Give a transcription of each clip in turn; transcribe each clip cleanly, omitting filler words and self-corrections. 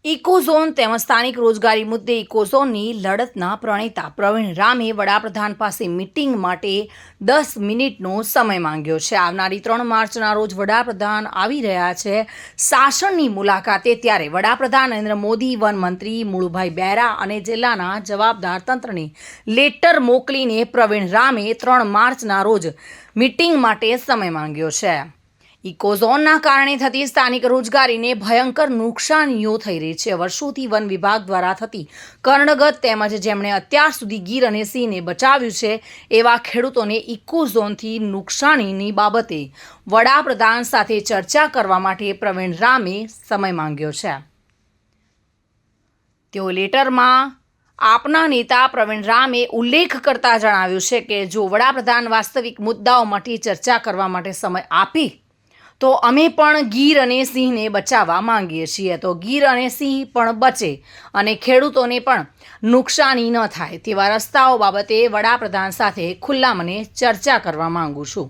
Ecozone તેમજ સ્થાનિક રોજગારી મુદ્દે ઇકોઝોનની લડતના પ્રણેતા પ્રવીણ રામે વડાપ્રધાન પાસે મિટિંગ માટે 10 મિનિટનો સમય માંગ્યો છે. આવનારી 3 માર્ચના રોજ વડાપ્રધાન આવી રહ્યા છે સાસણની મુલાકાતે. ત્યારે વડાપ્રધાન નરેન્દ્ર મોદી, વન મંત્રી મુળુભાઈ બેરા અને જિલ્લાના જવાબદાર તંત્રને લેટર મોકલીને પ્રવીણ રામે 3 માર્ચના રોજ મિટિંગ માટે સમય માંગ્યો છે. ઇકોઝોનના કારણે થતી સ્થાનિક રોજગારીને ભયંકર નુકસાનીઓ થઈ રહી છે. વર્ષોથી વન વિભાગ દ્વારા થતી કર્ણગત તેમજ જેમણે અત્યાર સુધી ગીર અને સિંહને બચાવ્યું છે એવા ખેડૂતોને ઇકોઝોનથી નુકસાનીની બાબતે વડાપ્રધાન સાથે ચર્ચા કરવા માટે પ્રવીણ રામે સમય માંગ્યો છે. તેઓ લેટરમાં આપના નેતા પ્રવીણ રામે ઉલ્લેખ કરતા જણાવ્યું છે કે જો વડાપ્રધાન વાસ્તવિક મુદ્દાઓ માટે ચર્ચા કરવા માટે સમય આપી તો અમે પણ ગીર અને સિંહને બચાવવા માંગીએ છીએ, તો ગીર અને સિંહ પણ બચે અને ખેડૂતોને પણ નુકસાની ન થાય તેવા રસ્તાઓ બાબતે વડાપ્રધાન સાથે ખુલ્લા મને ચર્ચા કરવા માંગુ છું.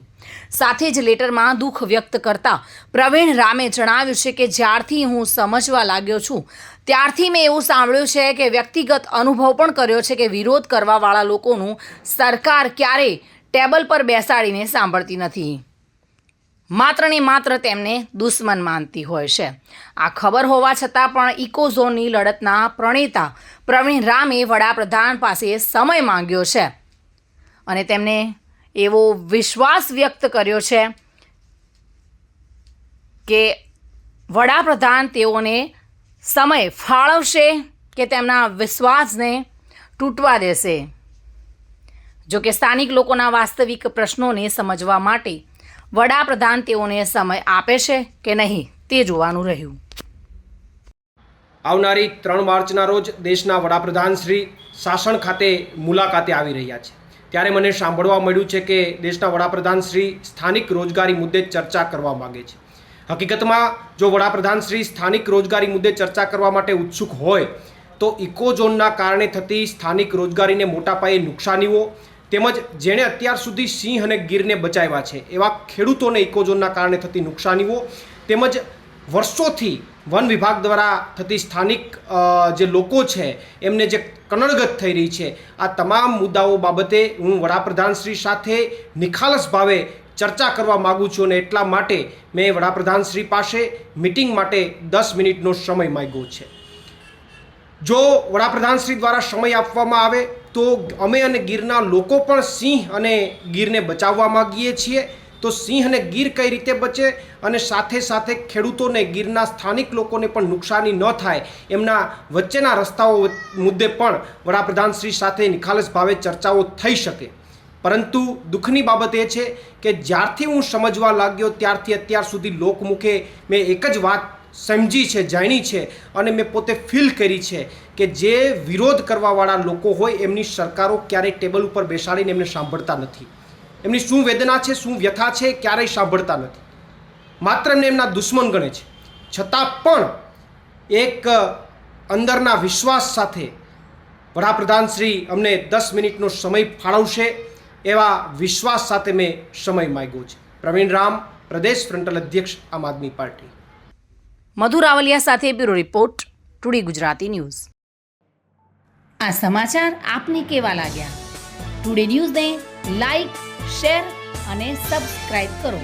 સાથે જ લેટરમાં દુઃખ વ્યક્ત કરતા પ્રવીણ રામે જણાવ્યું છે કે જ્યારથી હું સમજવા લાગ્યો છું ત્યારથી મેં એવું સાંભળ્યું છે કે વ્યક્તિગત અનુભવ પણ કર્યો છે કે વિરોધ કરવાવાળા લોકોનું સરકાર ક્યારેય ટેબલ પર બેસાડીને સાંભળતી નથી, માત્ર ને માત્ર તેમને દુશ્મન માનતી હોય છે. આ ખબર હોવા છતાં પણ ઇકોઝોનની લડતના પ્રણેતા પ્રવીણ રામે વડાપ્રધાન પાસે સમય માંગ્યો છે અને તેમને એવો વિશ્વાસ વ્યક્ત કર્યો છે કે વડાપ્રધાન તેઓને સમય ફાળવશે કે તેમના વિશ્વાસને તૂટવા દેશે. જો કે સ્થાનિક લોકોના વાસ્તવિક પ્રશ્નોને સમજવા માટે વડાપ્રધાન તેઓને સમય આપે છે કે નહીં તે જોવાનું રહ્યું. આવનારી 3 માર્ચના રોજ દેશના વડાપ્રધાન શ્રી સાસણ ખાતે મુલાકાતે આવી રહ્યા છે. ત્યારે મને સાંભળવા મળ્યું છે કે દેશના વડાપ્રધાન શ્રી સ્થાનિક રોજગારી મુદ્દે ચર્ચા કરવા માગે છે. હકીકતમાં જો વડાપ્રધાન શ્રી સ્થાનિક રોજગારી મુદ્દે ચર્ચા કરવા માટે ઉત્સુક હોય તો ઇકોઝોનના કારણે થતી સ્થાનિક રોજગારીને મોટા પાયે નુકસાનીઓ તેમજ જેણે અત્યાર સુધી સિંહ અને ગીરને બચાવ્યા છે એવા ખેડૂતોને ઇકોઝોનના કારણે થતી નુકસાનીઓ તેમજ વર્ષોથી વન વિભાગ દ્વારા થતી સ્થાનિક જે લોકો છે એમને જે કનડગત થઈ રહી છે, આ તમામ મુદ્દાઓ બાબતે હું વડાપ્રધાનશ્રી સાથે નિખાલસ ભાવે ચર્ચા કરવા માગું છું અને એટલા માટે મેં વડાપ્રધાનશ્રી પાસે મિટિંગ માટે 10 મિનિટનો સમય માંગ્યો છે. જો વડાપ્રધાનશ્રી દ્વારા સમય આપવામાં આવે તો અમે અને ગીરના લોકો પણ સિંહ અને ગીરને બચાવવા માગીએ છીએ. તો સિંહ અને ગીર કઈ રીતે બચે અને સાથે સાથે ખેડૂતોને ગીરના સ્થાનિક લોકોને પણ નુકસાની ન થાય એમના વચ્ચેના રસ્તાઓ મુદ્દે પણ વડાપ્રધાનશ્રી સાથે નિખાલસ ભાવે ચર્ચાઓ થઈ શકે. પરંતુ દુઃખની બાબત એ છે કે જ્યારથી હું સમજવા લાગ્યો ત્યારથી અત્યાર સુધી લોકમુખે મેં એક જ વાત સમજી છે, જાણી છે અને મેં પોતે ફીલ કરી છે કે જે વિરોધ કરવાવાળા લોકો હોય એમની સરકારો ક્યારેય ટેબલ ઉપર બેસાડીને એમને સાંભળતા નથી. એમની શું વેદના છે, શું વ્યથા છે, ક્યારેય સાંભળતા નથી. માત્ર એમને એમના દુશ્મન ગણે છે. છતાં પણ એક અંદરના વિશ્વાસ સાથે વડાપ્રધાનશ્રી અમને 10 મિનિટનો સમય ફાળવશે એવા વિશ્વાસ સાથે મેં સમય માંગ્યો છે. પ્રવીણ રામ, પ્રદેશ ફ્રન્ટલ અધ્યક્ષ, આમ આદમી પાર્ટી. મધુ રાવલિયા સાથે bureau report, today Gujarati news. આ સમાચાર આપને કેવા લાગ્યા? ટુડે ન્યૂઝને લાઈક, શેર અને સબસ્ક્રાઇબ કરો.